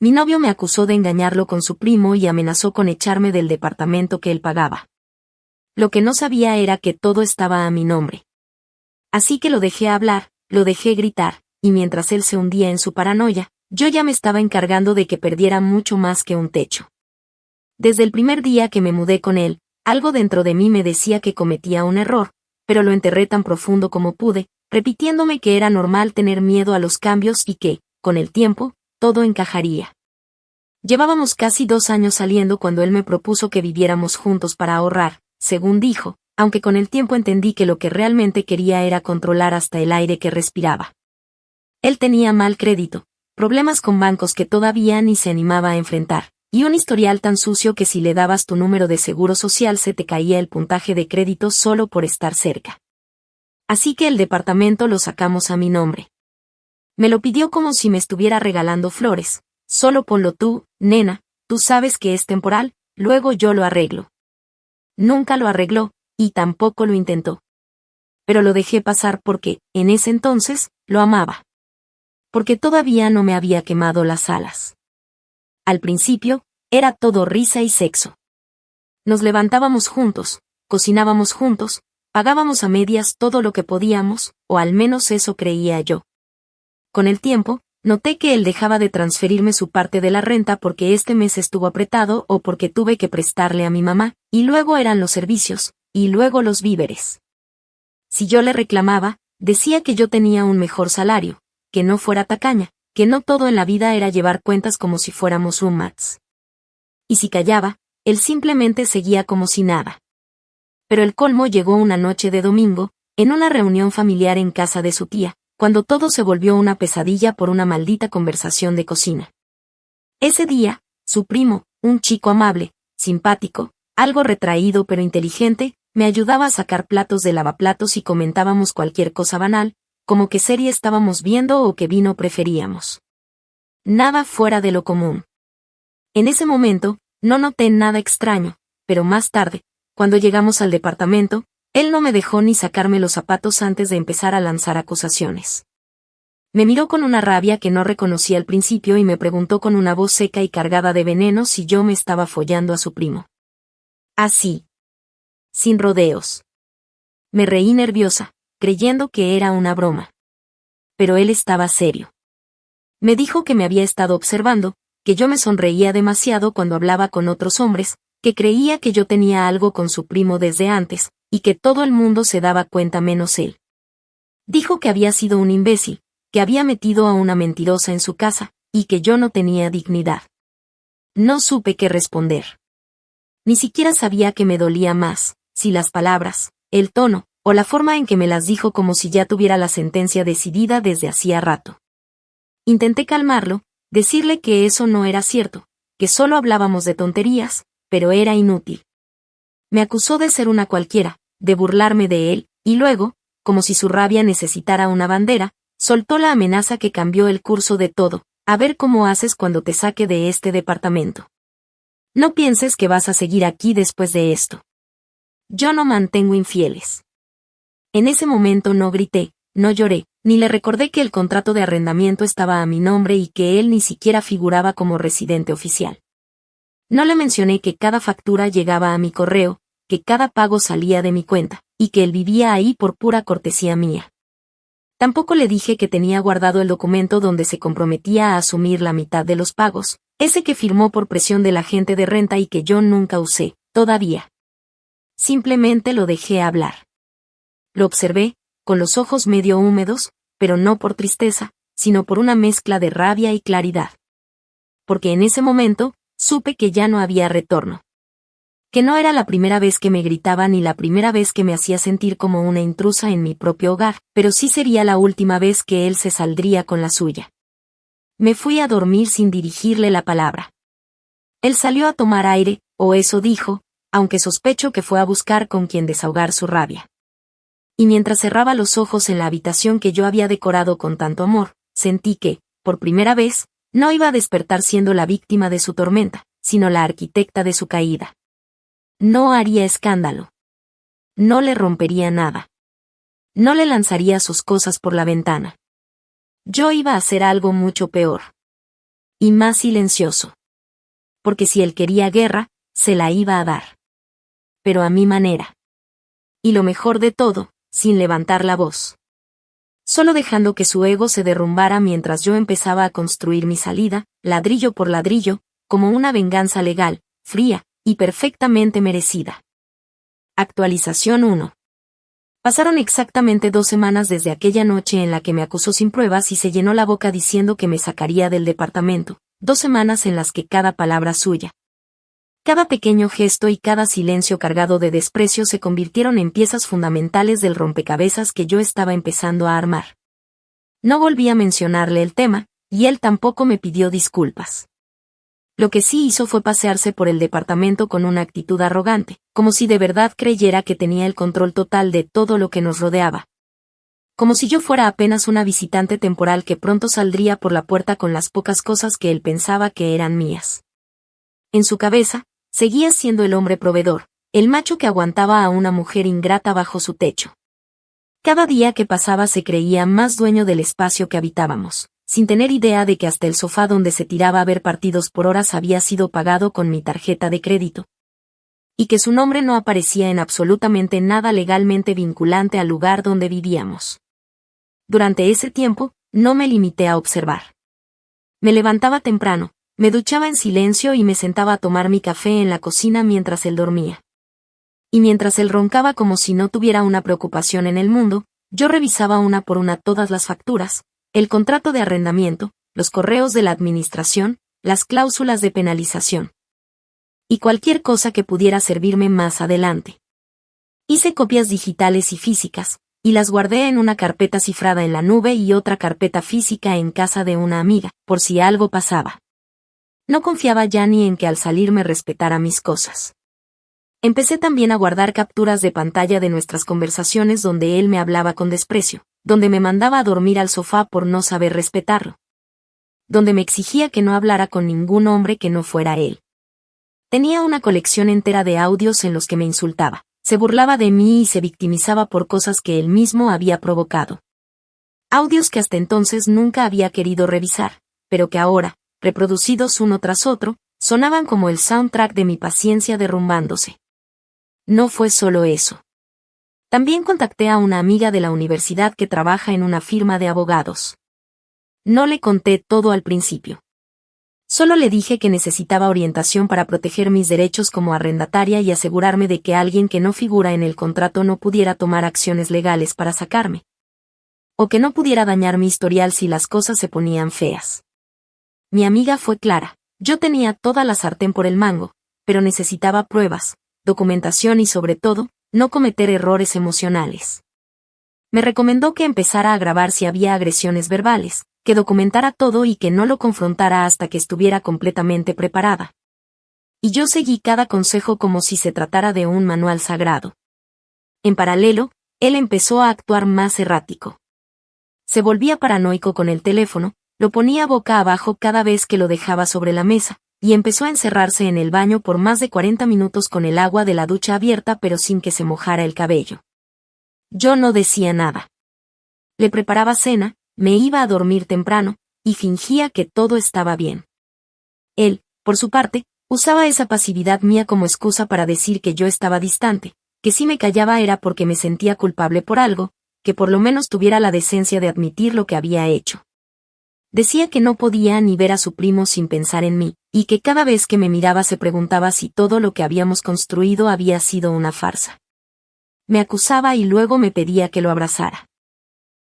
Mi novio me acusó de engañarlo con su primo y amenazó con echarme del departamento que él pagaba. Lo que no sabía era que todo estaba a mi nombre. Así que lo dejé hablar, lo dejé gritar, y mientras él se hundía en su paranoia, yo ya me estaba encargando de que perdiera mucho más que un techo. Desde el primer día que me mudé con él, algo dentro de mí me decía que cometía un error, pero lo enterré tan profundo como pude, repitiéndome que era normal tener miedo a los cambios y que, con el tiempo, todo encajaría. Llevábamos casi 2 años saliendo cuando él me propuso que viviéramos juntos para ahorrar, según dijo, aunque con el tiempo entendí que lo que realmente quería era controlar hasta el aire que respiraba. Él tenía mal crédito, problemas con bancos que todavía ni se animaba a enfrentar, y un historial tan sucio que si le dabas tu número de seguro social se te caía el puntaje de crédito solo por estar cerca. Así que el departamento lo sacamos a mi nombre. Me lo pidió como si me estuviera regalando flores. Solo ponlo tú, nena, tú sabes que es temporal, luego yo lo arreglo. Nunca lo arregló, y tampoco lo intentó. Pero lo dejé pasar porque, en ese entonces, lo amaba. Porque todavía no me había quemado las alas. Al principio, era todo risa y sexo. Nos levantábamos juntos, cocinábamos juntos, pagábamos a medias todo lo que podíamos, o al menos eso creía yo. Con el tiempo, noté que él dejaba de transferirme su parte de la renta porque este mes estuvo apretado o porque tuve que prestarle a mi mamá, y luego eran los servicios, y luego los víveres. Si yo le reclamaba, decía que yo tenía un mejor salario, que no fuera tacaña, que no todo en la vida era llevar cuentas como si fuéramos roommates. Y si callaba, él simplemente seguía como si nada. Pero el colmo llegó una noche de domingo, en una reunión familiar en casa de su tía, cuando todo se volvió una pesadilla por una maldita conversación de cocina. Ese día, su primo, un chico amable, simpático, algo retraído pero inteligente, me ayudaba a sacar platos de lavaplatos y comentábamos cualquier cosa banal, como qué serie estábamos viendo o qué vino preferíamos. Nada fuera de lo común. En ese momento, no noté nada extraño, pero más tarde, cuando llegamos al departamento, él no me dejó ni sacarme los zapatos antes de empezar a lanzar acusaciones. Me miró con una rabia que no reconocí al principio y me preguntó con una voz seca y cargada de veneno si yo me estaba follando a su primo. Así. Sin rodeos. Me reí nerviosa, creyendo que era una broma. Pero él estaba serio. Me dijo que me había estado observando, que yo me sonreía demasiado cuando hablaba con otros hombres, que creía que yo tenía algo con su primo desde antes, y que todo el mundo se daba cuenta menos él. Dijo que había sido un imbécil, que había metido a una mentirosa en su casa, y que yo no tenía dignidad. No supe qué responder. Ni siquiera sabía que me dolía más, si las palabras, el tono, o la forma en que me las dijo como si ya tuviera la sentencia decidida desde hacía rato. Intenté calmarlo, decirle que eso no era cierto, que solo hablábamos de tonterías, pero era inútil. Me acusó de ser una cualquiera, de burlarme de él, y luego, como si su rabia necesitara una bandera, soltó la amenaza que cambió el curso de todo: a ver cómo haces cuando te saque de este departamento. No pienses que vas a seguir aquí después de esto. Yo no mantengo infieles. En ese momento no grité, no lloré, ni le recordé que el contrato de arrendamiento estaba a mi nombre y que él ni siquiera figuraba como residente oficial. No le mencioné que cada factura llegaba a mi correo, que cada pago salía de mi cuenta, y que él vivía ahí por pura cortesía mía. Tampoco le dije que tenía guardado el documento donde se comprometía a asumir la mitad de los pagos, ese que firmó por presión del agente de renta y que yo nunca usé, todavía. Simplemente lo dejé hablar. Lo observé, con los ojos medio húmedos, pero no por tristeza, sino por una mezcla de rabia y claridad. Porque en ese momento, supe que ya no había retorno. Que no era la primera vez que me gritaba ni la primera vez que me hacía sentir como una intrusa en mi propio hogar, pero sí sería la última vez que él se saldría con la suya. Me fui a dormir sin dirigirle la palabra. Él salió a tomar aire, o eso dijo, aunque sospecho que fue a buscar con quien desahogar su rabia. Y mientras cerraba los ojos en la habitación que yo había decorado con tanto amor, sentí que, por primera vez, no iba a despertar siendo la víctima de su tormenta, sino la arquitecta de su caída. No haría escándalo. No le rompería nada. No le lanzaría sus cosas por la ventana. Yo iba a hacer algo mucho peor. Y más silencioso. Porque si él quería guerra, se la iba a dar. Pero a mi manera. Y lo mejor de todo, sin levantar la voz. Solo dejando que su ego se derrumbara mientras yo empezaba a construir mi salida, ladrillo por ladrillo, como una venganza legal, fría, y perfectamente merecida. Actualización 1. Pasaron exactamente 2 semanas desde aquella noche en la que me acusó sin pruebas y se llenó la boca diciendo que me sacaría del departamento, 2 semanas en las que cada palabra suya, cada pequeño gesto y cada silencio cargado de desprecio se convirtieron en piezas fundamentales del rompecabezas que yo estaba empezando a armar. No volví a mencionarle el tema, y él tampoco me pidió disculpas. Lo que sí hizo fue pasearse por el departamento con una actitud arrogante, como si de verdad creyera que tenía el control total de todo lo que nos rodeaba. Como si yo fuera apenas una visitante temporal que pronto saldría por la puerta con las pocas cosas que él pensaba que eran mías. En su cabeza, seguía siendo el hombre proveedor, el macho que aguantaba a una mujer ingrata bajo su techo. Cada día que pasaba se creía más dueño del espacio que habitábamos, sin tener idea de que hasta el sofá donde se tiraba a ver partidos por horas había sido pagado con mi tarjeta de crédito. Y que su nombre no aparecía en absolutamente nada legalmente vinculante al lugar donde vivíamos. Durante ese tiempo, no me limité a observar. Me levantaba temprano, me duchaba en silencio y me sentaba a tomar mi café en la cocina mientras él dormía. Y mientras él roncaba como si no tuviera una preocupación en el mundo, yo revisaba una por una todas las facturas, el contrato de arrendamiento, los correos de la administración, las cláusulas de penalización. Y cualquier cosa que pudiera servirme más adelante. Hice copias digitales y físicas, y las guardé en una carpeta cifrada en la nube y otra carpeta física en casa de una amiga, por si algo pasaba. No confiaba ya ni en que al salir me respetara mis cosas. Empecé también a guardar capturas de pantalla de nuestras conversaciones donde él me hablaba con desprecio, donde me mandaba a dormir al sofá por no saber respetarlo, donde me exigía que no hablara con ningún hombre que no fuera él. Tenía una colección entera de audios en los que me insultaba, se burlaba de mí y se victimizaba por cosas que él mismo había provocado. Audios que hasta entonces nunca había querido revisar, pero que ahora, reproducidos uno tras otro, sonaban como el soundtrack de mi paciencia derrumbándose. No fue solo eso. También contacté a una amiga de la universidad que trabaja en una firma de abogados. No le conté todo al principio. Solo le dije que necesitaba orientación para proteger mis derechos como arrendataria y asegurarme de que alguien que no figura en el contrato no pudiera tomar acciones legales para sacarme. O que no pudiera dañar mi historial si las cosas se ponían feas. Mi amiga fue clara, yo tenía toda la sartén por el mango, pero necesitaba pruebas, documentación y sobre todo, no cometer errores emocionales. Me recomendó que empezara a grabar si había agresiones verbales, que documentara todo y que no lo confrontara hasta que estuviera completamente preparada. Y yo seguí cada consejo como si se tratara de un manual sagrado. En paralelo, él empezó a actuar más errático. Se volvía paranoico con el teléfono, lo ponía boca abajo cada vez que lo dejaba sobre la mesa, y empezó a encerrarse en el baño por más de 40 minutos con el agua de la ducha abierta pero sin que se mojara el cabello. Yo no decía nada. Le preparaba cena, me iba a dormir temprano, y fingía que todo estaba bien. Él, por su parte, usaba esa pasividad mía como excusa para decir que yo estaba distante, que si me callaba era porque me sentía culpable por algo, que por lo menos tuviera la decencia de admitir lo que había hecho. Decía que no podía ni ver a su primo sin pensar en mí, y que cada vez que me miraba se preguntaba si todo lo que habíamos construido había sido una farsa. Me acusaba y luego me pedía que lo abrazara.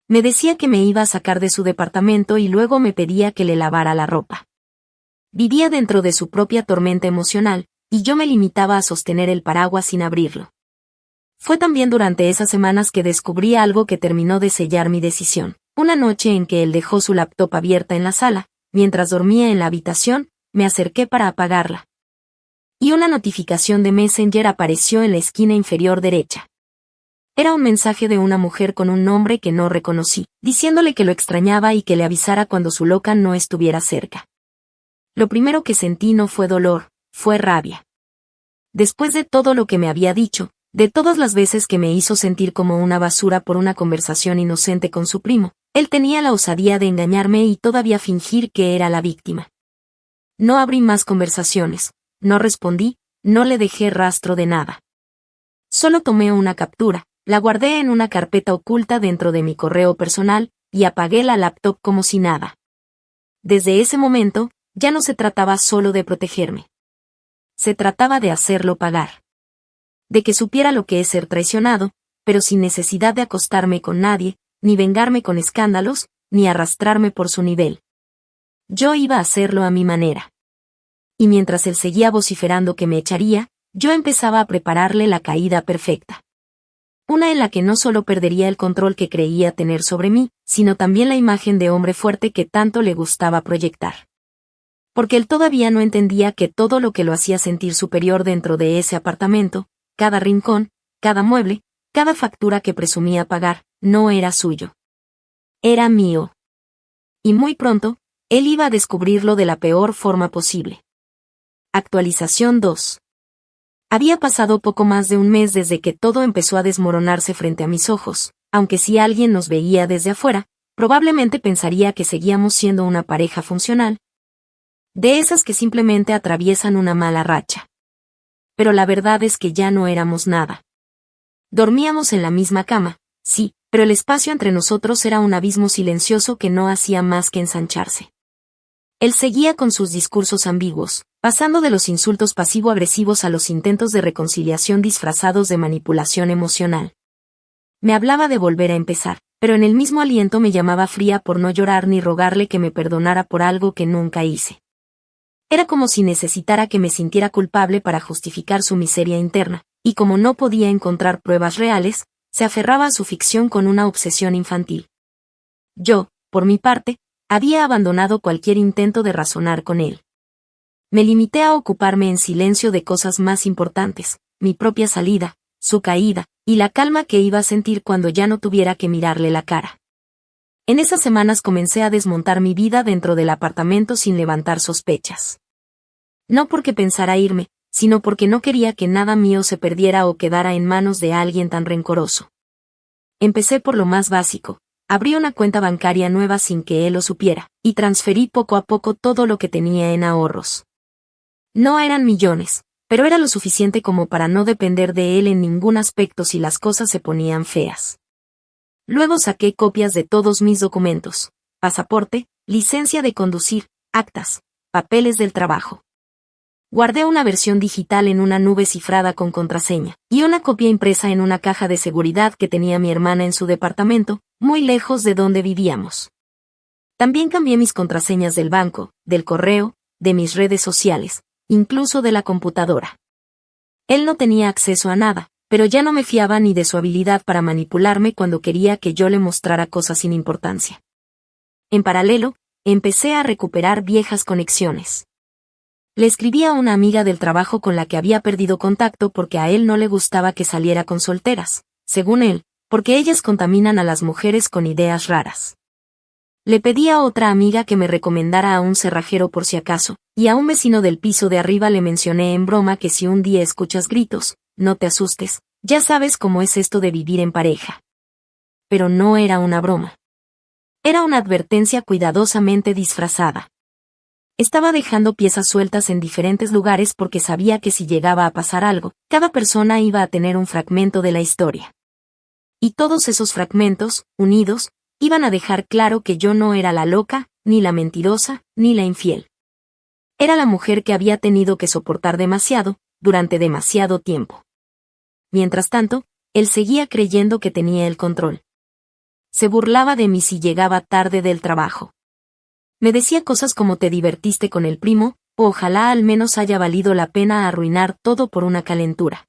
Me decía que me iba a sacar de su departamento y luego me pedía que le lavara la ropa. Vivía dentro de su propia tormenta emocional, y yo me limitaba a sostener el paraguas sin abrirlo. Fue también durante esas semanas que descubrí algo que terminó de sellar mi decisión. Una noche en que él dejó su laptop abierta en la sala, mientras dormía en la habitación, me acerqué para apagarla. Y una notificación de Messenger apareció en la esquina inferior derecha. Era un mensaje de una mujer con un nombre que no reconocí, diciéndole que lo extrañaba y que le avisara cuando su loca no estuviera cerca. Lo primero que sentí no fue dolor, fue rabia. Después de todo lo que me había dicho, de todas las veces que me hizo sentir como una basura por una conversación inocente con su primo, él tenía la osadía de engañarme y todavía fingir que era la víctima. No abrí más conversaciones, no respondí, no le dejé rastro de nada. Solo tomé una captura, la guardé en una carpeta oculta dentro de mi correo personal, y apagué la laptop como si nada. Desde ese momento, ya no se trataba solo de protegerme. Se trataba de hacerlo pagar. De que supiera lo que es ser traicionado, pero sin necesidad de acostarme con nadie, ni vengarme con escándalos, ni arrastrarme por su nivel. Yo iba a hacerlo a mi manera. Y mientras él seguía vociferando que me echaría, yo empezaba a prepararle la caída perfecta. Una en la que no solo perdería el control que creía tener sobre mí, sino también la imagen de hombre fuerte que tanto le gustaba proyectar. Porque él todavía no entendía que todo lo que lo hacía sentir superior dentro de ese apartamento, cada rincón, cada mueble, cada factura que presumía pagar, no era suyo. Era mío. Y muy pronto, él iba a descubrirlo de la peor forma posible. Actualización 2. Había pasado poco más de un mes desde que todo empezó a desmoronarse frente a mis ojos, aunque si alguien nos veía desde afuera, probablemente pensaría que seguíamos siendo una pareja funcional. De esas que simplemente atraviesan una mala racha. Pero la verdad es que ya no éramos nada. Dormíamos en la misma cama, sí, pero el espacio entre nosotros era un abismo silencioso que no hacía más que ensancharse. Él seguía con sus discursos ambiguos, pasando de los insultos pasivo-agresivos a los intentos de reconciliación disfrazados de manipulación emocional. Me hablaba de volver a empezar, pero en el mismo aliento me llamaba fría por no llorar ni rogarle que me perdonara por algo que nunca hice. Era como si necesitara que me sintiera culpable para justificar su miseria interna, y como no podía encontrar pruebas reales, se aferraba a su ficción con una obsesión infantil. Yo, por mi parte, había abandonado cualquier intento de razonar con él. Me limité a ocuparme en silencio de cosas más importantes, mi propia salida, su caída, y la calma que iba a sentir cuando ya no tuviera que mirarle la cara. En esas semanas comencé a desmontar mi vida dentro del apartamento sin levantar sospechas. No porque pensara irme, sino porque no quería que nada mío se perdiera o quedara en manos de alguien tan rencoroso. Empecé por lo más básico. Abrí una cuenta bancaria nueva sin que él lo supiera, y transferí poco a poco todo lo que tenía en ahorros. No eran millones, pero era lo suficiente como para no depender de él en ningún aspecto si las cosas se ponían feas. Luego saqué copias de todos mis documentos, pasaporte, licencia de conducir, actas, papeles del trabajo. Guardé una versión digital en una nube cifrada con contraseña, y una copia impresa en una caja de seguridad que tenía mi hermana en su departamento, muy lejos de donde vivíamos. También cambié mis contraseñas del banco, del correo, de mis redes sociales, incluso de la computadora. Él no tenía acceso a nada, pero ya no me fiaba ni de su habilidad para manipularme cuando quería que yo le mostrara cosas sin importancia. En paralelo, empecé a recuperar viejas conexiones. Le escribí a una amiga del trabajo con la que había perdido contacto porque a él no le gustaba que saliera con solteras, según él, porque ellas contaminan a las mujeres con ideas raras. Le pedí a otra amiga que me recomendara a un cerrajero por si acaso, y a un vecino del piso de arriba le mencioné en broma que si un día escuchas gritos, no te asustes, ya sabes cómo es esto de vivir en pareja. Pero no era una broma. Era una advertencia cuidadosamente disfrazada. Estaba dejando piezas sueltas en diferentes lugares porque sabía que si llegaba a pasar algo, cada persona iba a tener un fragmento de la historia. Y todos esos fragmentos, unidos, iban a dejar claro que yo no era la loca, ni la mentirosa, ni la infiel. Era la mujer que había tenido que soportar demasiado, durante demasiado tiempo. Mientras tanto, él seguía creyendo que tenía el control. Se burlaba de mí si llegaba tarde del trabajo. Me decía cosas como te divertiste con el primo, o ojalá al menos haya valido la pena arruinar todo por una calentura.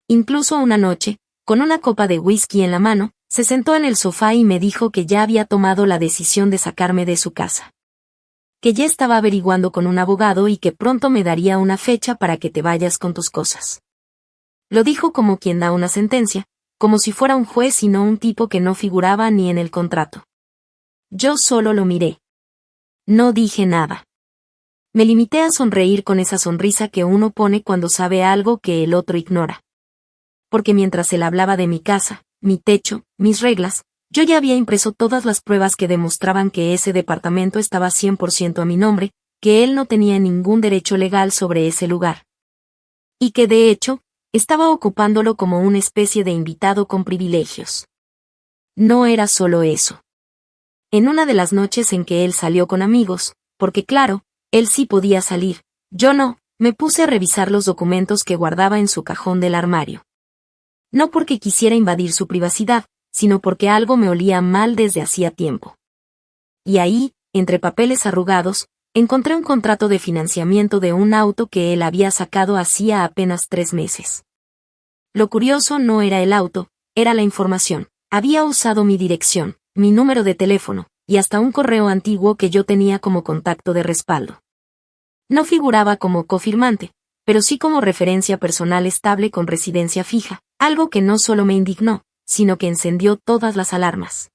Incluso una noche, con una copa de whisky en la mano, se sentó en el sofá y me dijo que ya había tomado la decisión de sacarme de su casa. Que ya estaba averiguando con un abogado y que pronto me daría una fecha para que te vayas con tus cosas. Lo dijo como quien da una sentencia, como si fuera un juez y no un tipo que no figuraba ni en el contrato. Yo solo lo miré. No dije nada. Me limité a sonreír con esa sonrisa que uno pone cuando sabe algo que el otro ignora. Porque mientras él hablaba de mi casa, mi techo, mis reglas, yo ya había impreso todas las pruebas que demostraban que ese departamento estaba 100% a mi nombre, que él no tenía ningún derecho legal sobre ese lugar. Y que de hecho, estaba ocupándolo como una especie de invitado con privilegios. No era solo eso. En una de las noches en que él salió con amigos, porque claro, él sí podía salir, yo no, me puse a revisar los documentos que guardaba en su cajón del armario. No porque quisiera invadir su privacidad, sino porque algo me olía mal desde hacía tiempo. Y ahí, entre papeles arrugados, encontré un contrato de financiamiento de un auto que él había sacado hacía apenas 3 meses. Lo curioso no era el auto, era la información. Había usado mi dirección, mi número de teléfono, y hasta un correo antiguo que yo tenía como contacto de respaldo. No figuraba como cofirmante, pero sí como referencia personal estable con residencia fija, algo que no solo me indignó, sino que encendió todas las alarmas.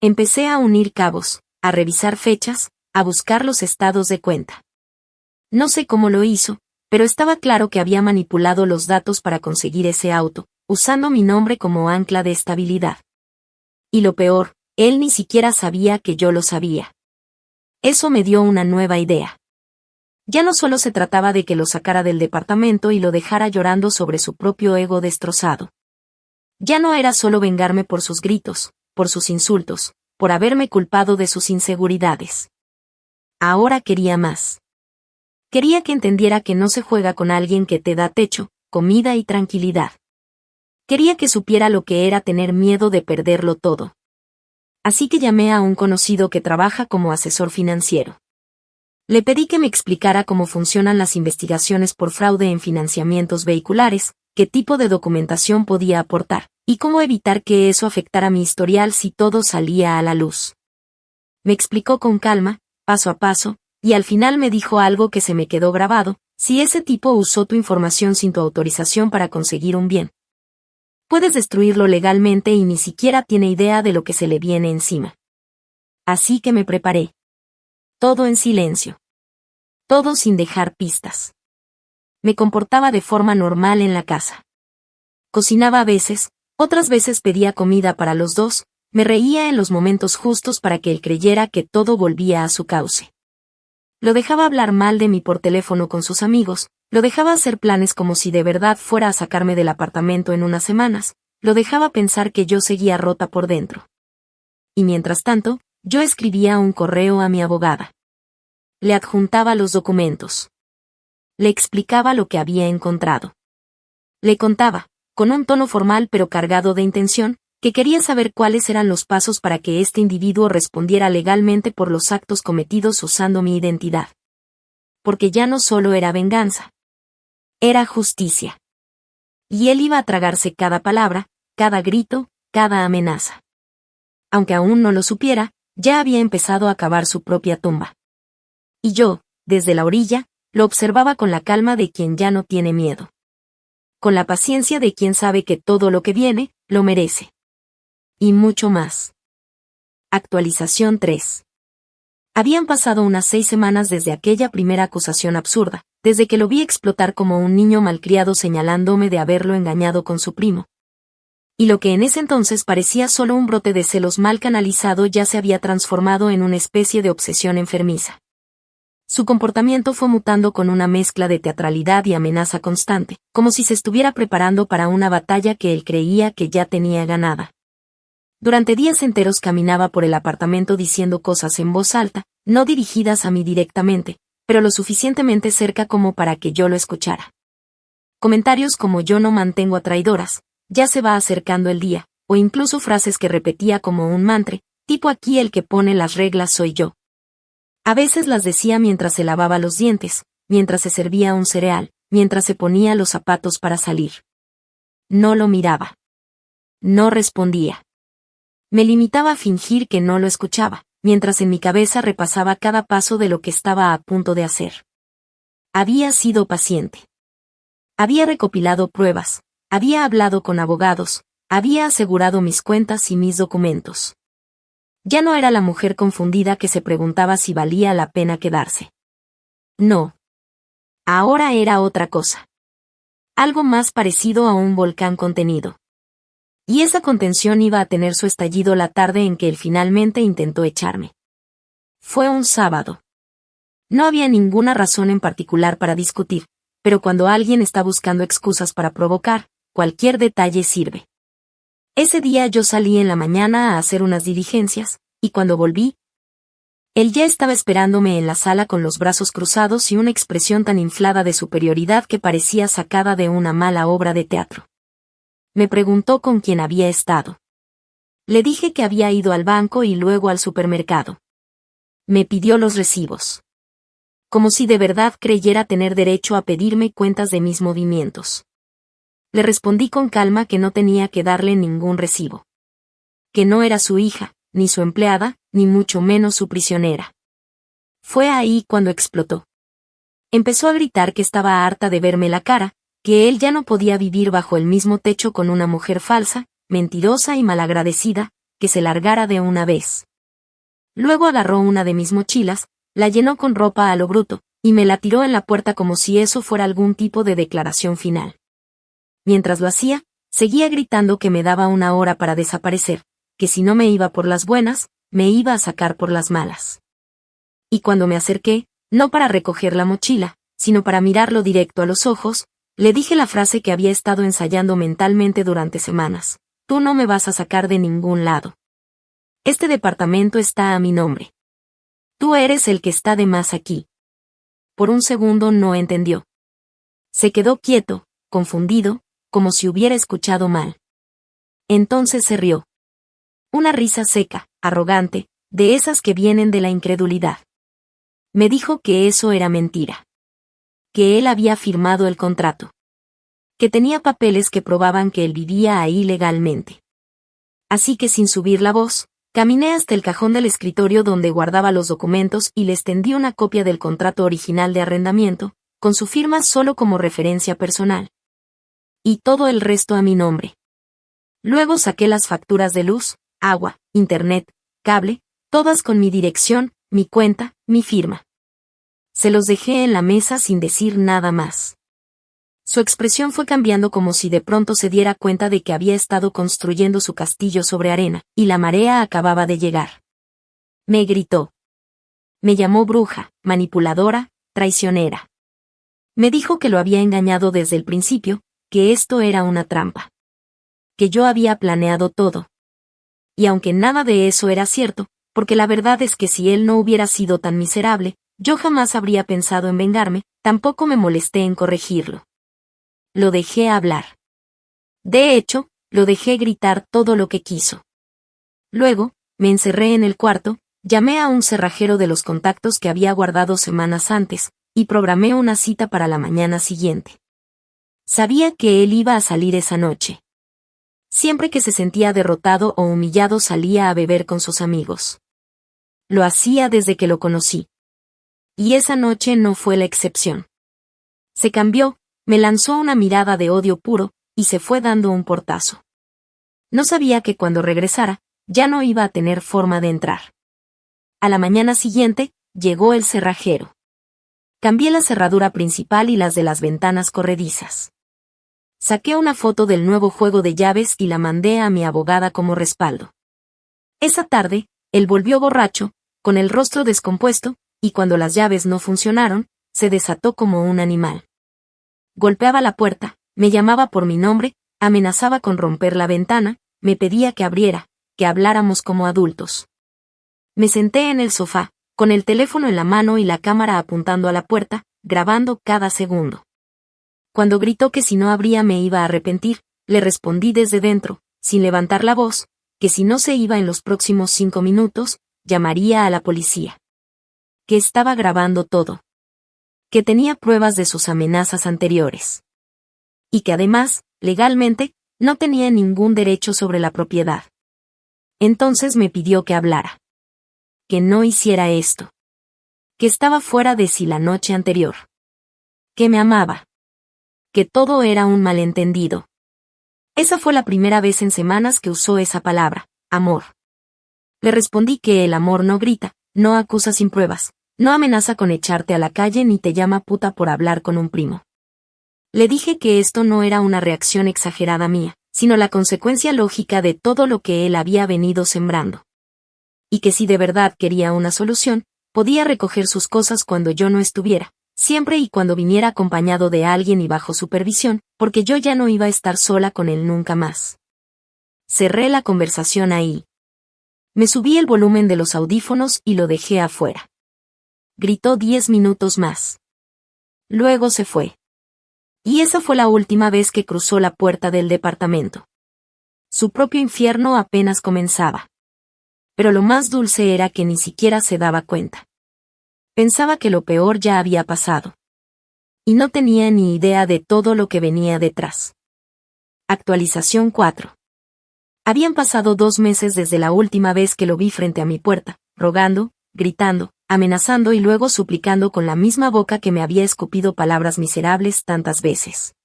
Empecé a unir cabos, a revisar fechas, a buscar los estados de cuenta. No sé cómo lo hizo, pero estaba claro que había manipulado los datos para conseguir ese auto, usando mi nombre como ancla de estabilidad. Y lo peor, él ni siquiera sabía que yo lo sabía. Eso me dio una nueva idea. Ya no solo se trataba de que lo sacara del departamento y lo dejara llorando sobre su propio ego destrozado. Ya no era solo vengarme por sus gritos, por sus insultos, por haberme culpado de sus inseguridades. Ahora quería más. Quería que entendiera que no se juega con alguien que te da techo, comida y tranquilidad. Quería que supiera lo que era tener miedo de perderlo todo. Así que llamé a un conocido que trabaja como asesor financiero. Le pedí que me explicara cómo funcionan las investigaciones por fraude en financiamientos vehiculares, qué tipo de documentación podía aportar, y cómo evitar que eso afectara mi historial si todo salía a la luz. Me explicó con calma, paso a paso, y al final me dijo algo que se me quedó grabado: si ese tipo usó tu información sin tu autorización para conseguir un bien, puedes destruirlo legalmente y ni siquiera tiene idea de lo que se le viene encima. Así que me preparé. Todo en silencio. Todo sin dejar pistas. Me comportaba de forma normal en la casa. Cocinaba a veces, otras veces pedía comida para los dos, me reía en los momentos justos para que él creyera que todo volvía a su cauce. Lo dejaba hablar mal de mí por teléfono con sus amigos, lo dejaba hacer planes como si de verdad fuera a sacarme del apartamento en unas semanas, lo dejaba pensar que yo seguía rota por dentro. Y mientras tanto, yo escribía un correo a mi abogada. Le adjuntaba los documentos. Le explicaba lo que había encontrado. Le contaba, con un tono formal pero cargado de intención, que quería saber cuáles eran los pasos para que este individuo respondiera legalmente por los actos cometidos usando mi identidad. Porque ya no solo era venganza. Era justicia. Y él iba a tragarse cada palabra, cada grito, cada amenaza. Aunque aún no lo supiera, ya había empezado a cavar su propia tumba. Y yo, desde la orilla, lo observaba con la calma de quien ya no tiene miedo. Con la paciencia de quien sabe que todo lo que viene, lo merece. Y mucho más. Actualización 3. Habían pasado unas 6 semanas desde aquella primera acusación absurda, desde que lo vi explotar como un niño malcriado señalándome de haberlo engañado con su primo. Y lo que en ese entonces parecía solo un brote de celos mal canalizado ya se había transformado en una especie de obsesión enfermiza. Su comportamiento fue mutando con una mezcla de teatralidad y amenaza constante, como si se estuviera preparando para una batalla que él creía que ya tenía ganada. Durante días enteros caminaba por el apartamento diciendo cosas en voz alta, no dirigidas a mí directamente, pero lo suficientemente cerca como para que yo lo escuchara. Comentarios como "yo no mantengo a traidoras", "ya se va acercando el día", o incluso frases que repetía como un mantra, tipo "aquí el que pone las reglas soy yo". A veces las decía mientras se lavaba los dientes, mientras se servía un cereal, mientras se ponía los zapatos para salir. No lo miraba. No respondía. Me limitaba a fingir que no lo escuchaba, mientras en mi cabeza repasaba cada paso de lo que estaba a punto de hacer. Había sido paciente. Había recopilado pruebas, había hablado con abogados, había asegurado mis cuentas y mis documentos. Ya no era la mujer confundida que se preguntaba si valía la pena quedarse. No. Ahora era otra cosa. Algo más parecido a un volcán contenido. Y esa contención iba a tener su estallido la tarde en que él finalmente intentó echarme. Fue un sábado. No había ninguna razón en particular para discutir, pero cuando alguien está buscando excusas para provocar, cualquier detalle sirve. Ese día yo salí en la mañana a hacer unas diligencias, y cuando volví, él ya estaba esperándome en la sala con los brazos cruzados y una expresión tan inflada de superioridad que parecía sacada de una mala obra de teatro. Me preguntó con quién había estado. Le dije que había ido al banco y luego al supermercado. Me pidió los recibos. Como si de verdad creyera tener derecho a pedirme cuentas de mis movimientos. Le respondí con calma que no tenía que darle ningún recibo. Que no era su hija, ni su empleada, ni mucho menos su prisionera. Fue ahí cuando explotó. Empezó a gritar que estaba harta de verme la cara, que él ya no podía vivir bajo el mismo techo con una mujer falsa, mentirosa y malagradecida, que se largara de una vez. Luego agarró una de mis mochilas, la llenó con ropa a lo bruto, y me la tiró en la puerta como si eso fuera algún tipo de declaración final. Mientras lo hacía, seguía gritando que me daba una hora para desaparecer, que si no me iba por las buenas, me iba a sacar por las malas. Y cuando me acerqué, no para recoger la mochila, sino para mirarlo directo a los ojos, le dije la frase que había estado ensayando mentalmente durante semanas: tú no me vas a sacar de ningún lado. Este departamento está a mi nombre. Tú eres el que está de más aquí. Por un segundo no entendió. Se quedó quieto, confundido, como si hubiera escuchado mal. Entonces se rió. Una risa seca, arrogante, de esas que vienen de la incredulidad. Me dijo que eso era mentira. Que él había firmado el contrato. Que tenía papeles que probaban que él vivía ahí legalmente. Así que sin subir la voz, caminé hasta el cajón del escritorio donde guardaba los documentos y les tendí una copia del contrato original de arrendamiento, con su firma solo como referencia personal. Y todo el resto a mi nombre. Luego saqué las facturas de luz, agua, internet, cable, todas con mi dirección, mi cuenta, mi firma. Se los dejé en la mesa sin decir nada más. Su expresión fue cambiando como si de pronto se diera cuenta de que había estado construyendo su castillo sobre arena, y la marea acababa de llegar. Me gritó. Me llamó bruja, manipuladora, traicionera. Me dijo que lo había engañado desde el principio, que esto era una trampa. Que yo había planeado todo. Y aunque nada de eso era cierto, porque la verdad es que si él no hubiera sido tan miserable, yo jamás habría pensado en vengarme, tampoco me molesté en corregirlo. Lo dejé hablar. De hecho, lo dejé gritar todo lo que quiso. Luego, me encerré en el cuarto, llamé a un cerrajero de los contactos que había guardado semanas antes, y programé una cita para la mañana siguiente. Sabía que él iba a salir esa noche. Siempre que se sentía derrotado o humillado salía a beber con sus amigos. Lo hacía desde que lo conocí. Y esa noche no fue la excepción. Se cambió, me lanzó una mirada de odio puro, y se fue dando un portazo. No sabía que cuando regresara, ya no iba a tener forma de entrar. A la mañana siguiente, llegó el cerrajero. Cambié la cerradura principal y las de las ventanas corredizas. Saqué una foto del nuevo juego de llaves y la mandé a mi abogada como respaldo. Esa tarde, él volvió borracho, con el rostro descompuesto, y cuando las llaves no funcionaron, se desató como un animal. Golpeaba la puerta, me llamaba por mi nombre, amenazaba con romper la ventana, me pedía que abriera, que habláramos como adultos. Me senté en el sofá, con el teléfono en la mano y la cámara apuntando a la puerta, grabando cada segundo. Cuando gritó que si no abría me iba a arrepentir, le respondí desde dentro, sin levantar la voz, que si no se iba en los próximos 5 minutos, llamaría a la policía. Que estaba grabando todo. Que tenía pruebas de sus amenazas anteriores. Y que además, legalmente, no tenía ningún derecho sobre la propiedad. Entonces me pidió que hablara. Que no hiciera esto. Que estaba fuera de sí la noche anterior. Que me amaba. Que todo era un malentendido. Esa fue la primera vez en semanas que usó esa palabra, amor. Le respondí que el amor no grita, no acusa sin pruebas, no amenaza con echarte a la calle ni te llama puta por hablar con un primo. Le dije que esto no era una reacción exagerada mía, sino la consecuencia lógica de todo lo que él había venido sembrando. Y que si de verdad quería una solución, podía recoger sus cosas cuando yo no estuviera, siempre y cuando viniera acompañado de alguien y bajo supervisión, porque yo ya no iba a estar sola con él nunca más. Cerré la conversación ahí. Me subí el volumen de los audífonos y lo dejé afuera. Gritó 10 minutos más. Luego se fue. Y esa fue la última vez que cruzó la puerta del departamento. Su propio infierno apenas comenzaba. Pero lo más dulce era que ni siquiera se daba cuenta. Pensaba que lo peor ya había pasado. Y no tenía ni idea de todo lo que venía detrás. Actualización 4. Habían pasado 2 meses desde la última vez que lo vi frente a mi puerta, rogando, gritando, amenazando y luego suplicando con la misma boca que me había escupido palabras miserables tantas veces.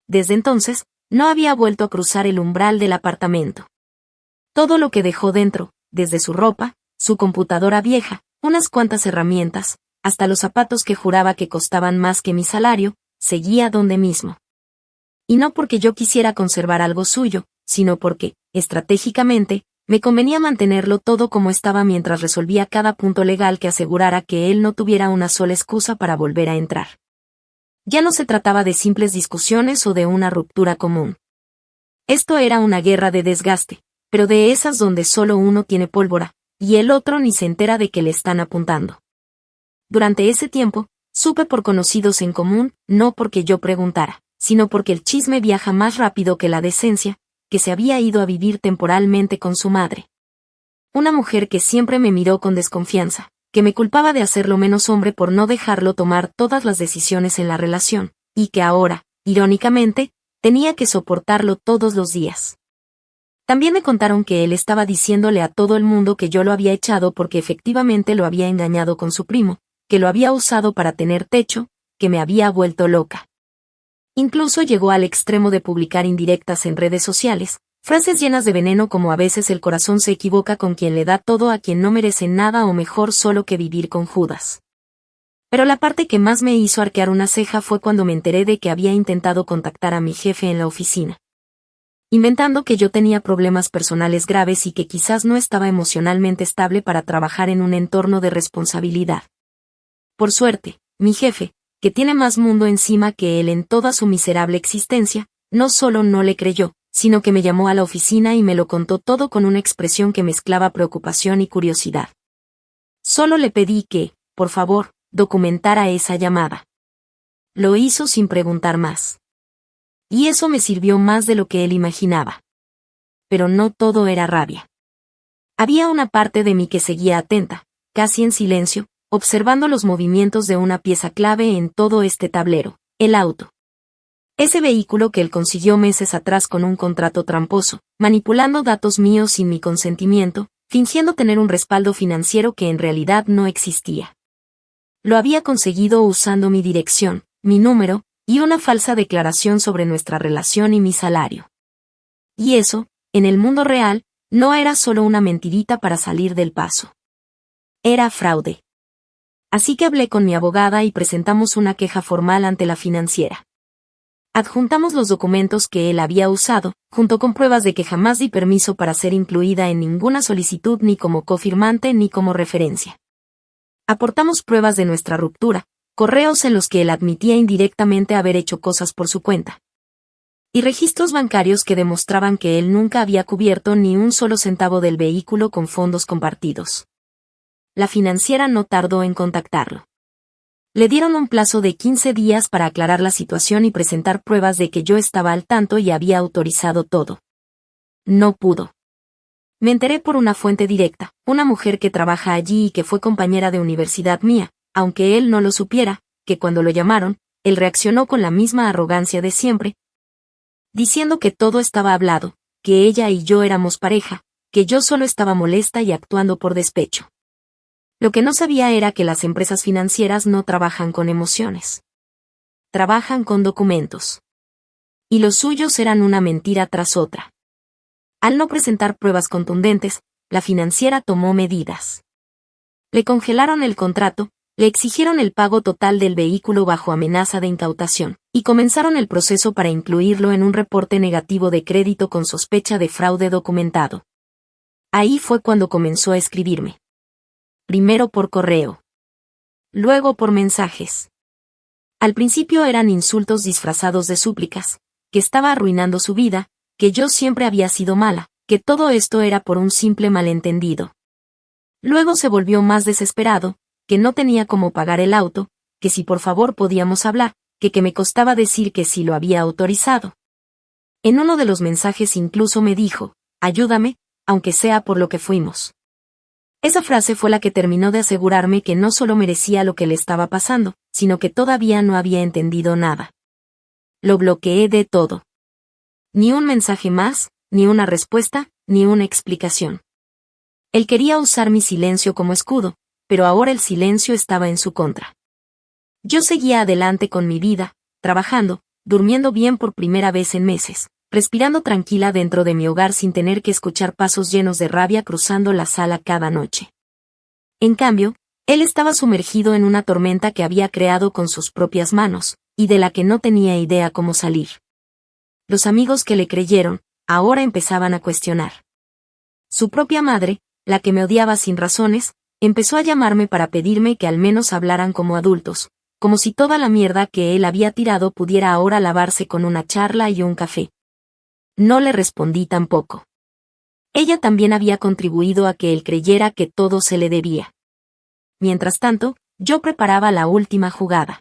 Desde entonces, no había vuelto a cruzar el umbral del apartamento. Todo lo que dejó dentro, desde su ropa, su computadora vieja, unas cuantas herramientas, hasta los zapatos que juraba que costaban más que mi salario, seguía donde mismo. Y no porque yo quisiera conservar algo suyo, sino porque, estratégicamente, me convenía mantenerlo todo como estaba mientras resolvía cada punto legal que asegurara que él no tuviera una sola excusa para volver a entrar. Ya no se trataba de simples discusiones o de una ruptura común. Esto era una guerra de desgaste, pero de esas donde solo uno tiene pólvora, y el otro ni se entera de que le están apuntando. Durante ese tiempo, supe por conocidos en común, no porque yo preguntara, sino porque el chisme viaja más rápido que la decencia, que se había ido a vivir temporalmente con su madre. Una mujer que siempre me miró con desconfianza, que me culpaba de hacerlo menos hombre por no dejarlo tomar todas las decisiones en la relación, y que ahora, irónicamente, tenía que soportarlo todos los días. También me contaron que él estaba diciéndole a todo el mundo que yo lo había echado porque efectivamente lo había engañado con su primo, que lo había usado para tener techo, que me había vuelto loca. Incluso llegó al extremo de publicar indirectas en redes sociales, frases llenas de veneno como a veces el corazón se equivoca con quien le da todo a quien no merece nada o mejor solo que vivir con Judas. Pero la parte que más me hizo arquear una ceja fue cuando me enteré de que había intentado contactar a mi jefe en la oficina. Inventando que yo tenía problemas personales graves y que quizás no estaba emocionalmente estable para trabajar en un entorno de responsabilidad. Por suerte, mi jefe, que tiene más mundo encima que él en toda su miserable existencia, no solo no le creyó, sino que me llamó a la oficina y me lo contó todo con una expresión que mezclaba preocupación y curiosidad. Solo le pedí que, por favor, documentara esa llamada. Lo hizo sin preguntar más. Y eso me sirvió más de lo que él imaginaba. Pero no todo era rabia. Había una parte de mí que seguía atenta, casi en silencio, observando los movimientos de una pieza clave en todo este tablero, el auto. Ese vehículo que él consiguió meses atrás con un contrato tramposo, manipulando datos míos sin mi consentimiento, fingiendo tener un respaldo financiero que en realidad no existía. Lo había conseguido usando mi dirección, mi número, y una falsa declaración sobre nuestra relación y mi salario. Y eso, en el mundo real, no era solo una mentirita para salir del paso. Era fraude. Así que hablé con mi abogada y presentamos una queja formal ante la financiera. Adjuntamos los documentos que él había usado, junto con pruebas de que jamás di permiso para ser incluida en ninguna solicitud ni como cofirmante ni como referencia. Aportamos pruebas de nuestra ruptura, correos en los que él admitía indirectamente haber hecho cosas por su cuenta. Y registros bancarios que demostraban que él nunca había cubierto ni un solo centavo del vehículo con fondos compartidos. La financiera no tardó en contactarlo. Le dieron un plazo de 15 días para aclarar la situación y presentar pruebas de que yo estaba al tanto y había autorizado todo. No pudo. Me enteré por una fuente directa, una mujer que trabaja allí y que fue compañera de universidad mía, aunque él no lo supiera, que cuando lo llamaron, él reaccionó con la misma arrogancia de siempre, diciendo que todo estaba hablado, que ella y yo éramos pareja, que yo solo estaba molesta y actuando por despecho. Lo que no sabía era que las empresas financieras no trabajan con emociones. Trabajan con documentos. Y los suyos eran una mentira tras otra. Al no presentar pruebas contundentes, la financiera tomó medidas. Le congelaron el contrato, le exigieron el pago total del vehículo bajo amenaza de incautación, y comenzaron el proceso para incluirlo en un reporte negativo de crédito con sospecha de fraude documentado. Ahí fue cuando comenzó a escribirme. primero por correo. Luego por mensajes. Al principio eran insultos disfrazados de súplicas, que estaba arruinando su vida, que yo siempre había sido mala, que todo esto era por un simple malentendido. Luego se volvió más desesperado, que no tenía cómo pagar el auto, que si por favor podíamos hablar, que me costaba decir que sí lo había autorizado. En uno de los mensajes incluso me dijo, ayúdame, aunque sea por lo que fuimos. Esa frase fue la que terminó de asegurarme que no solo merecía lo que le estaba pasando, sino que todavía no había entendido nada. Lo bloqueé de todo. Ni un mensaje más, ni una respuesta, ni una explicación. Él quería usar mi silencio como escudo, pero ahora el silencio estaba en su contra. Yo seguía adelante con mi vida, trabajando, durmiendo bien por primera vez en meses, respirando tranquila dentro de mi hogar sin tener que escuchar pasos llenos de rabia cruzando la sala cada noche. En cambio, él estaba sumergido en una tormenta que había creado con sus propias manos, y de la que no tenía idea cómo salir. Los amigos que le creyeron, ahora empezaban a cuestionar. Su propia madre, la que me odiaba sin razones, empezó a llamarme para pedirme que al menos hablaran como adultos, como si toda la mierda que él había tirado pudiera ahora lavarse con una charla y un café. No le respondí tampoco. Ella también había contribuido a que él creyera que todo se le debía. Mientras tanto, yo preparaba la última jugada.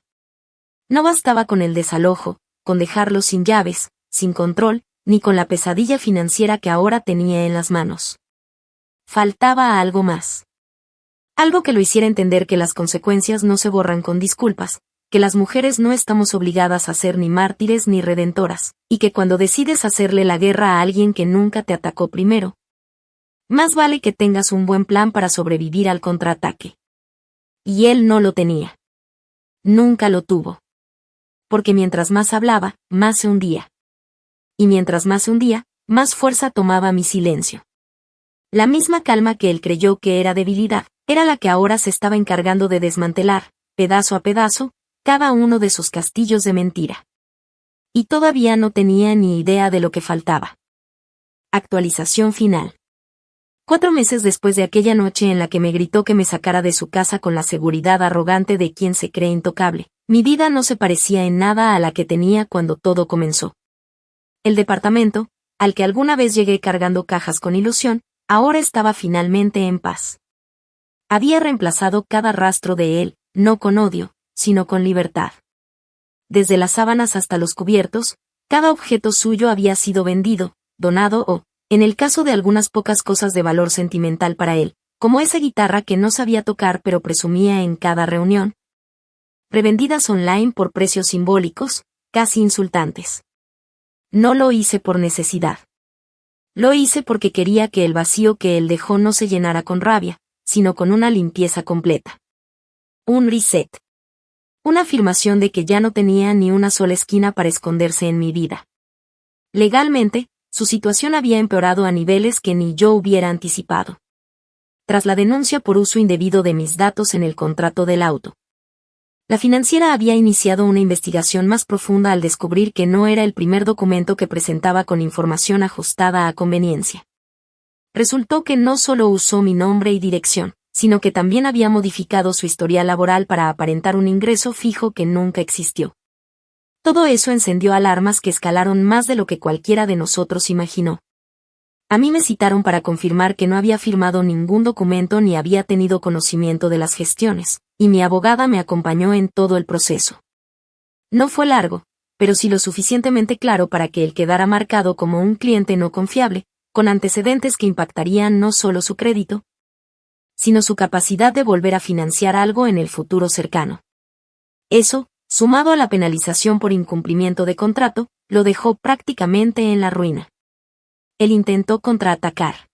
No bastaba con el desalojo, con dejarlo sin llaves, sin control, ni con la pesadilla financiera que ahora tenía en las manos. Faltaba algo más. Algo que lo hiciera entender que las consecuencias no se borran con disculpas, que las mujeres no estamos obligadas a ser ni mártires ni redentoras, y que cuando decides hacerle la guerra a alguien que nunca te atacó primero, más vale que tengas un buen plan para sobrevivir al contraataque. Y él no lo tenía. Nunca lo tuvo. Porque mientras más hablaba, más se hundía. Y mientras más se hundía, más fuerza tomaba mi silencio. La misma calma que él creyó que era debilidad, era la que ahora se estaba encargando de desmantelar, pedazo a pedazo, cada uno de sus castillos de mentira. Y todavía no tenía ni idea de lo que faltaba. Actualización final. 4 meses después de aquella noche en la que me gritó que me sacara de su casa con la seguridad arrogante de quien se cree intocable, mi vida no se parecía en nada a la que tenía cuando todo comenzó. El departamento, al que alguna vez llegué cargando cajas con ilusión, ahora estaba finalmente en paz. Había reemplazado cada rastro de él, no con odio, sino con libertad. Desde las sábanas hasta los cubiertos, cada objeto suyo había sido vendido, donado o, en el caso de algunas pocas cosas de valor sentimental para él, como esa guitarra que no sabía tocar pero presumía en cada reunión, revendidas online por precios simbólicos, casi insultantes. No lo hice por necesidad. Lo hice porque quería que el vacío que él dejó no se llenara con rabia, sino con una limpieza completa. Un reset. Una afirmación de que ya no tenía ni una sola esquina para esconderse en mi vida. Legalmente, su situación había empeorado a niveles que ni yo hubiera anticipado. Tras la denuncia por uso indebido de mis datos en el contrato del auto, la financiera había iniciado una investigación más profunda al descubrir que no era el primer documento que presentaba con información ajustada a conveniencia. Resultó que no solo usó mi nombre y dirección, sino que también había modificado su historial laboral para aparentar un ingreso fijo que nunca existió. Todo eso encendió alarmas que escalaron más de lo que cualquiera de nosotros imaginó. A mí me citaron para confirmar que no había firmado ningún documento ni había tenido conocimiento de las gestiones, y mi abogada me acompañó en todo el proceso. No fue largo, pero sí lo suficientemente claro para que él quedara marcado como un cliente no confiable, con antecedentes que impactarían no solo su crédito, sino su capacidad de volver a financiar algo en el futuro cercano. Eso, sumado a la penalización por incumplimiento de contrato, lo dejó prácticamente en la ruina. Él intentó contraatacar.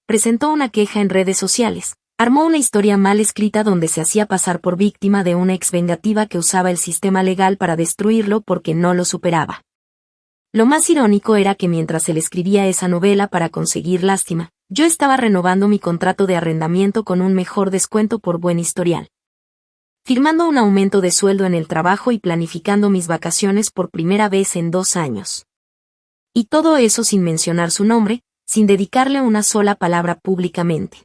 Presentó una queja en redes sociales, armó una historia mal escrita donde se hacía pasar por víctima de una ex vengativa que usaba el sistema legal para destruirlo porque no lo superaba. Lo más irónico era que mientras él escribía esa novela para conseguir lástima, yo estaba renovando mi contrato de arrendamiento con un mejor descuento por buen historial, firmando un aumento de sueldo en el trabajo y planificando mis vacaciones por primera vez en 2 años. Y todo eso sin mencionar su nombre, sin dedicarle una sola palabra públicamente.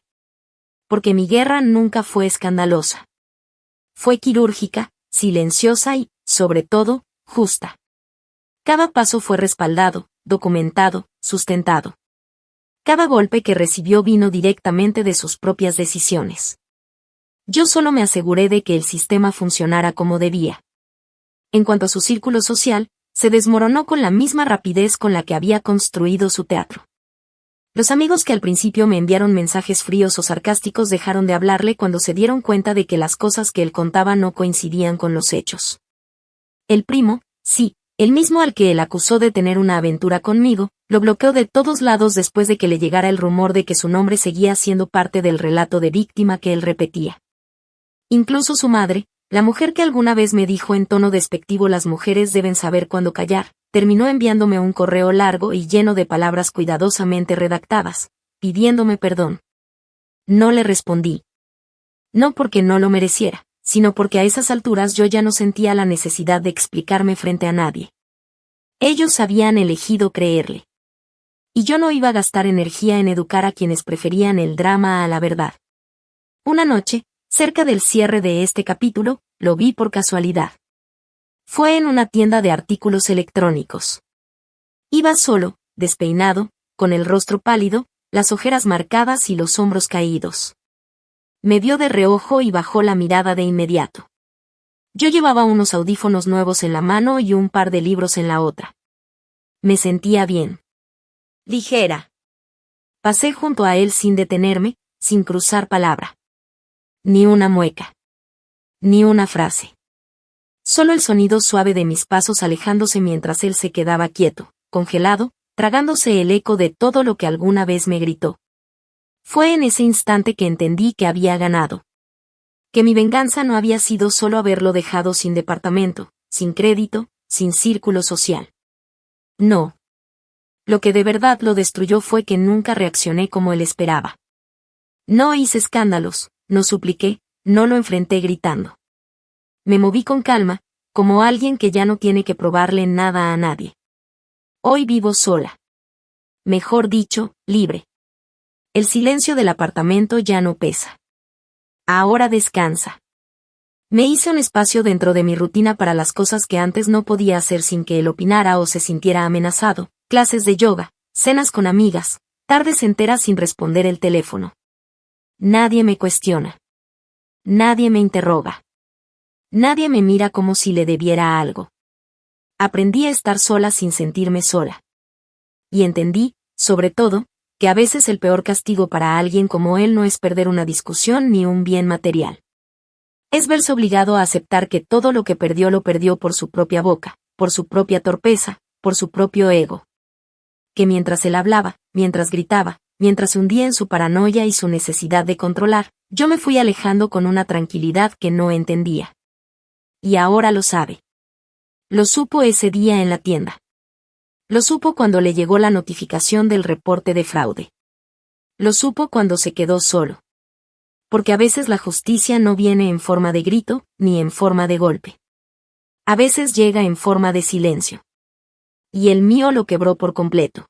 porque mi guerra nunca fue escandalosa. Fue quirúrgica, silenciosa y, sobre todo, justa. Cada paso fue respaldado, documentado, sustentado. Cada golpe que recibió vino directamente de sus propias decisiones. Yo solo me aseguré de que el sistema funcionara como debía. En cuanto a su círculo social, se desmoronó con la misma rapidez con la que había construido su teatro. Los amigos que al principio me enviaron mensajes fríos o sarcásticos dejaron de hablarle cuando se dieron cuenta de que las cosas que él contaba no coincidían con los hechos. El primo, sí, el mismo al que él acusó de tener una aventura conmigo, lo bloqueó de todos lados después de que le llegara el rumor de que su nombre seguía siendo parte del relato de víctima que él repetía. Incluso su madre, la mujer que alguna vez me dijo en tono despectivo las mujeres deben saber cuándo callar, terminó enviándome un correo largo y lleno de palabras cuidadosamente redactadas, pidiéndome perdón. No le respondí. No porque no lo mereciera, sino porque a esas alturas yo ya no sentía la necesidad de explicarme frente a nadie. Ellos habían elegido creerle. Y yo no iba a gastar energía en educar a quienes preferían el drama a la verdad. Una noche, cerca del cierre de este capítulo, lo vi por casualidad. Fue en una tienda de artículos electrónicos. Iba solo, despeinado, con el rostro pálido, las ojeras marcadas y los hombros caídos. Me vio de reojo y bajó la mirada de inmediato. Yo llevaba unos audífonos nuevos en la mano y un par de libros en la otra. Me sentía bien. Ligera. Pasé junto a él sin detenerme, sin cruzar palabra. Ni una mueca. Ni una frase. Solo el sonido suave de mis pasos alejándose mientras él se quedaba quieto, congelado, tragándose el eco de todo lo que alguna vez me gritó. Fue en ese instante que entendí que había ganado. Que mi venganza no había sido solo haberlo dejado sin departamento, sin crédito, sin círculo social. No. Lo que de verdad lo destruyó fue que nunca reaccioné como él esperaba. No hice escándalos, no supliqué, no lo enfrenté gritando. Me moví con calma, como alguien que ya no tiene que probarle nada a nadie. Hoy vivo sola. Mejor dicho, libre. El silencio del apartamento ya no pesa. Ahora descansa. Me hice un espacio dentro de mi rutina para las cosas que antes no podía hacer sin que él opinara o se sintiera amenazado, clases de yoga, cenas con amigas, tardes enteras sin responder el teléfono. Nadie me cuestiona. Nadie me interroga. Nadie me mira como si le debiera algo. Aprendí a estar sola sin sentirme sola. Y entendí, sobre todo, que a veces el peor castigo para alguien como él no es perder una discusión ni un bien material. Es verse obligado a aceptar que todo lo que perdió lo perdió por su propia boca, por su propia torpeza, por su propio ego. Que mientras él hablaba, mientras gritaba, mientras se hundía en su paranoia y su necesidad de controlar, yo me fui alejando con una tranquilidad que no entendía. Y ahora lo sabe. Lo supo ese día en la tienda. Lo supo cuando le llegó la notificación del reporte de fraude. Lo supo cuando se quedó solo. Porque a veces la justicia no viene en forma de grito, ni en forma de golpe. A veces llega en forma de silencio. Y el mío lo quebró por completo.